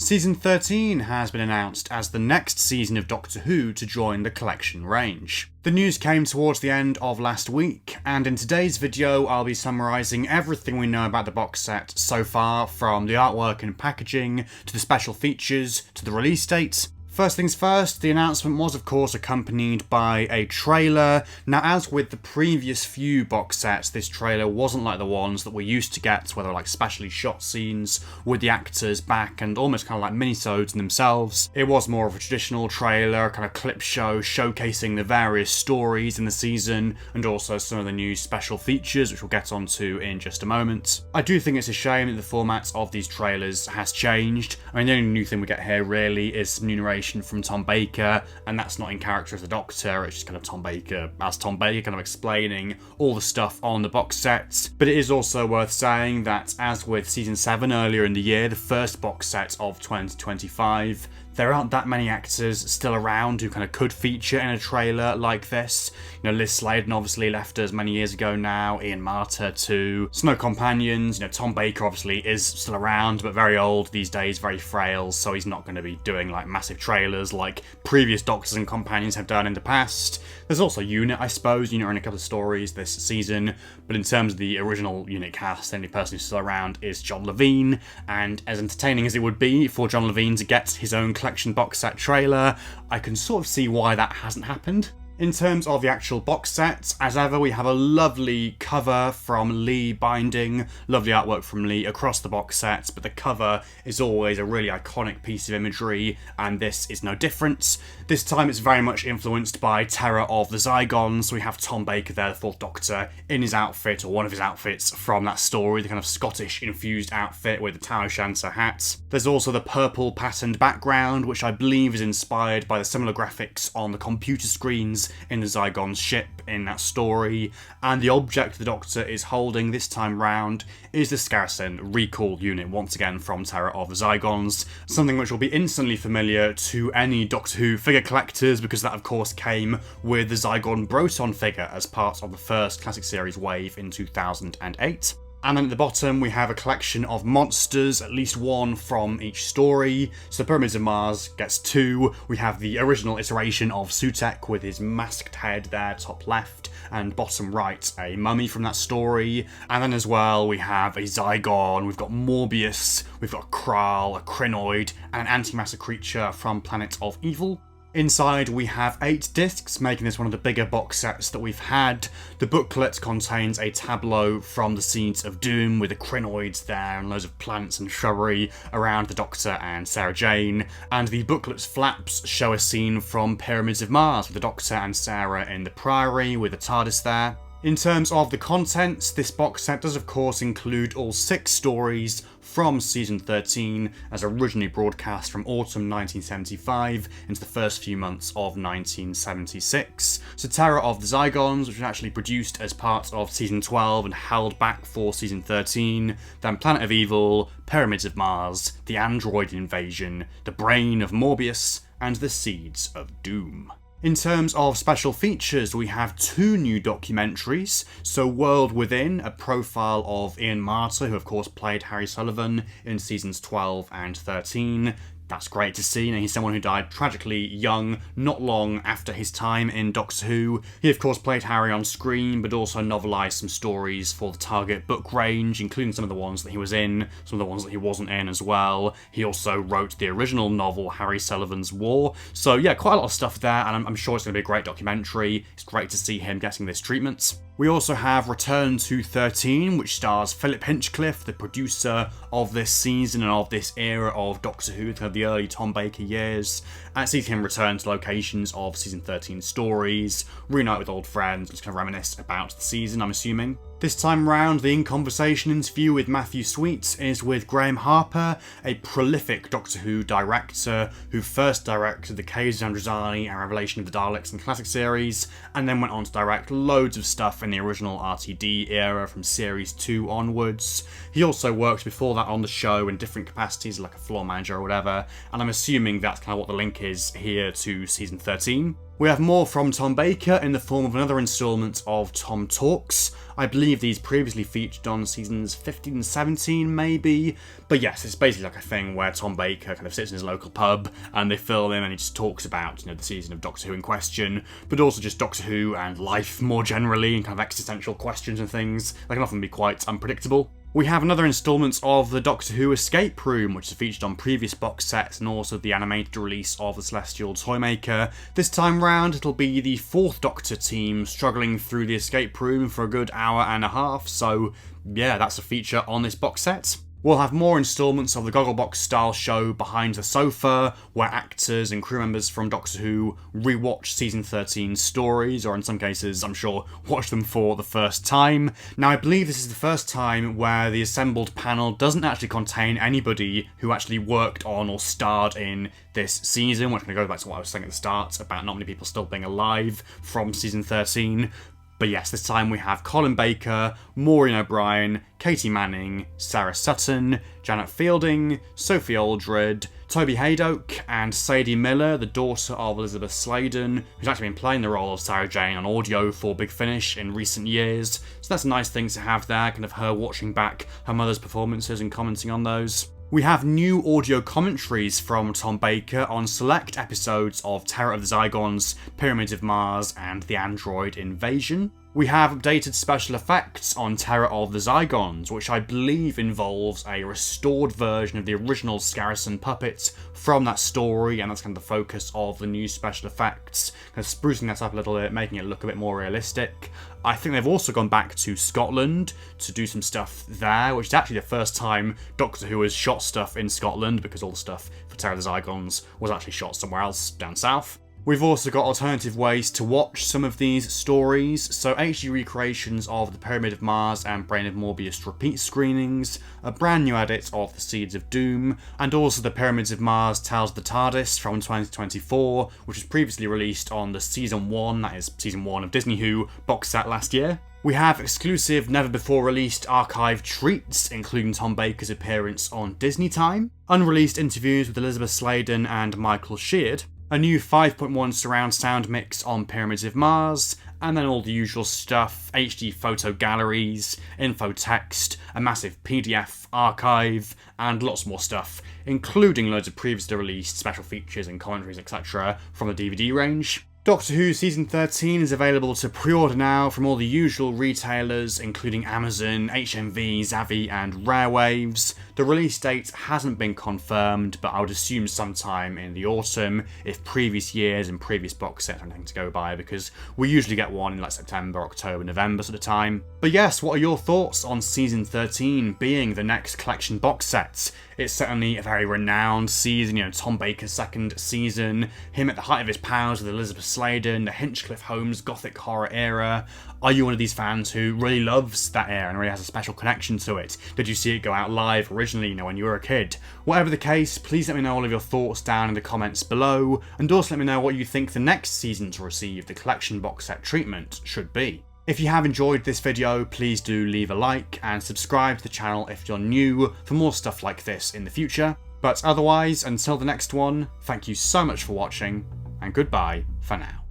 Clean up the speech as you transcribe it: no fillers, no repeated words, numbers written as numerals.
Season 13 has been announced as the next season of Doctor Who to join the collection range. The news came towards the end of last week, and in today's video I'll be summarising everything we know about the box set so far, from the artwork and packaging, to the special features, to the release date. First things first, the announcement was of course accompanied by a trailer. Now, as with the previous few box sets, this trailer wasn't like the ones that we used to get, where they were like specially shot scenes with the actors back and almost kind of like minisodes in themselves. It was more of a traditional trailer, kind of clip show, showcasing the various stories in the season and also some of the new special features, which we'll get onto in just a moment. I do think it's a shame that the format of these trailers has changed. I mean, the only new thing we get here really is some new narration from Tom Baker, and that's not in character as the Doctor, it's just kind of Tom Baker as Tom Baker, kind of explaining all the stuff on the box set. But it is also worth saying that, as with Season 7 earlier in the year, the first box set of 2025, there aren't that many actors still around who kind of could feature in a trailer like this. You know, Liz Sladen obviously left us many years ago now, Ian Marter too. So no companions. You know, Tom Baker obviously is still around, but very old these days, very frail, so he's not going to be doing like massive trailers like previous Doctors and companions have done in the past. There's also Unit, I suppose. Unit are in a couple of stories this season, but in terms of the original Unit cast, the only person who's still around is John Levine, and as entertaining as it would be for John Levine to get his own collection box set trailer, I can sort of see why that hasn't happened. In terms of the actual box set, as ever, we have a lovely cover from Lee Binding, lovely artwork from Lee across the box set, but the cover is always a really iconic piece of imagery, and this is no different. This time it's very much influenced by Terror of the Zygons. We have Tom Baker there, the Fourth Doctor, in his outfit, or one of his outfits from that story, the kind of Scottish-infused outfit with the Tam O'Shanter hat. There's also the purple patterned background, which I believe is inspired by the similar graphics on the computer screens in the Zygon's ship in that story, and the object the Doctor is holding this time round is the Scarson recall unit, once again from Terror of the Zygons, something which will be instantly familiar to any Doctor Who figure collectors, because that of course came with the Zygon Broton figure as part of the first classic series wave in 2008. And then at the bottom we have a collection of monsters, at least one from each story. So the Pyramids of Mars gets two. We have the original iteration of Sutekh with his masked head there, top left, and bottom right, a mummy from that story. And then as well we have a Zygon, we've got Morbius, we've got Kral, a Crinoid, and an antimatter creature from Planet of Evil. Inside we have 8 discs, making this one of the bigger box sets that we've had. The booklet contains a tableau from the Seeds of Doom with the Crinoids there and loads of plants and shrubbery around the Doctor and Sarah Jane. And the booklet's flaps show a scene from Pyramids of Mars with the Doctor and Sarah in the Priory with the TARDIS there. In terms of the contents, this box set does of course include all 6 stories from Season 13, as originally broadcast from autumn 1975 into the first few months of 1976. So Terror of the Zygons, which was actually produced as part of Season 12 and held back for Season 13, then Planet of Evil, Pyramids of Mars, The Android Invasion, The Brain of Morbius, and The Seeds of Doom. In terms of special features, we have 2 new documentaries. So World Within, a profile of Ian Marter, who of course played Harry Sullivan in seasons 12 and 13. That's great to see. You know, he's someone who died tragically young, not long after his time in Doctor Who. He of course played Harry on screen, but also novelised some stories for the Target book range, including some of the ones that he was in, some of the ones that he wasn't in as well. He also wrote the original novel, Harry Sullivan's War. So yeah, quite a lot of stuff there, and I'm sure it's going to be a great documentary. It's great to see him getting this treatment. We also have Return to 13, which stars Philip Hinchcliffe, the producer of this season and of this era of Doctor Who, kind of the early Tom Baker years. And it sees him return to locations of Season 13 stories, reunite with old friends, just kind of reminisce about the season, I'm assuming. This time round, the In Conversation interview with Matthew Sweet is with Graham Harper, a prolific Doctor Who director who first directed The Caves of Androzani and Revelation of the Daleks in the classic series, and then went on to direct loads of stuff in the original RTD era from Series 2 onwards. He also worked before that on the show in different capacities, like a floor manager or whatever, and I'm assuming that's kind of what the link is here to Season 13. We have more from Tom Baker in the form of another instalment of Tom Talks. I believe these previously featured on seasons 15 and 17 maybe, but yes, it's basically like a thing where Tom Baker kind of sits in his local pub and they film him and he just talks about, the season of Doctor Who in question, but also just Doctor Who and life more generally and kind of existential questions and things that can often be quite unpredictable. We have another instalment of the Doctor Who Escape Room, which is featured on previous box sets and also the animated release of the Celestial Toymaker. This time round, it'll be the 4th Doctor team struggling through the escape room for a good hour and a half, so yeah, that's a feature on this box set. We'll have more instalments of the Gogglebox style show Behind the Sofa, where actors and crew members from Doctor Who rewatch season 13's stories, or in some cases, I'm sure, watch them for the first time. Now, I believe this is the first time where the assembled panel doesn't actually contain anybody who actually worked on or starred in this season, which kind of goes back to what I was saying at the start about not many people still being alive from season 13. But yes, this time we have Colin Baker, Maureen O'Brien, Katie Manning, Sarah Sutton, Janet Fielding, Sophie Aldred, Toby Haydock, and Sadie Miller, the daughter of Elizabeth Sladen, who's actually been playing the role of Sarah Jane on audio for Big Finish in recent years. So that's a nice thing to have there, kind of her watching back her mother's performances and commenting on those. We have new audio commentaries from Tom Baker on select episodes of Terror of the Zygons, Pyramids of Mars, and The Android Invasion. We have updated special effects on Terror of the Zygons, which I believe involves a restored version of the original Scarrison puppet from that story, and that's kind of the focus of the new special effects, kind of sprucing that up a little bit, making it look a bit more realistic. I think they've also gone back to Scotland to do some stuff there, which is actually the first time Doctor Who has shot stuff in Scotland, because all the stuff for Terror of the Zygons was actually shot somewhere else down south. We've also got alternative ways to watch some of these stories, so HD recreations of The Pyramid of Mars and Brain of Morbius repeat screenings, a brand new edit of The Seeds of Doom, and also The Pyramids of Mars Tales of the TARDIS from 2024, which was previously released on the Season 1, that is Season 1 of Disney Who, box set last year. We have exclusive, never-before-released archive treats, including Tom Baker's appearance on Disney Time, unreleased interviews with Elizabeth Sladen and Michael Sheard, a new 5.1 surround sound mix on Pyramids of Mars, and then all the usual stuff, HD photo galleries, info text, a massive PDF archive, and lots more stuff, including loads of previously released special features and commentaries, etc. from the DVD range. Doctor Who Season 13 is available to pre-order now from all the usual retailers, including Amazon, HMV, Zavvi, and Rarewaves. The release date hasn't been confirmed, but I would assume sometime in the autumn, if previous years and previous box sets are anything to go by, because we usually get one in like September, October, November sort of time. But yes, what are your thoughts on Season 13 being the next collection box set? It's certainly a very renowned season, Tom Baker's second season, him at the height of his powers with Elizabeth Sladen, the Hinchcliffe Holmes gothic horror era. Are you one of these fans who really loves that era and really has a special connection to it? Did you see it go out live originally, when you were a kid? Whatever the case, please let me know all of your thoughts down in the comments below, and also let me know what you think the next season to receive the collection box set treatment should be. If you have enjoyed this video, please do leave a like and subscribe to the channel if you're new for more stuff like this in the future. But otherwise, until the next one, thank you so much for watching, and goodbye for now.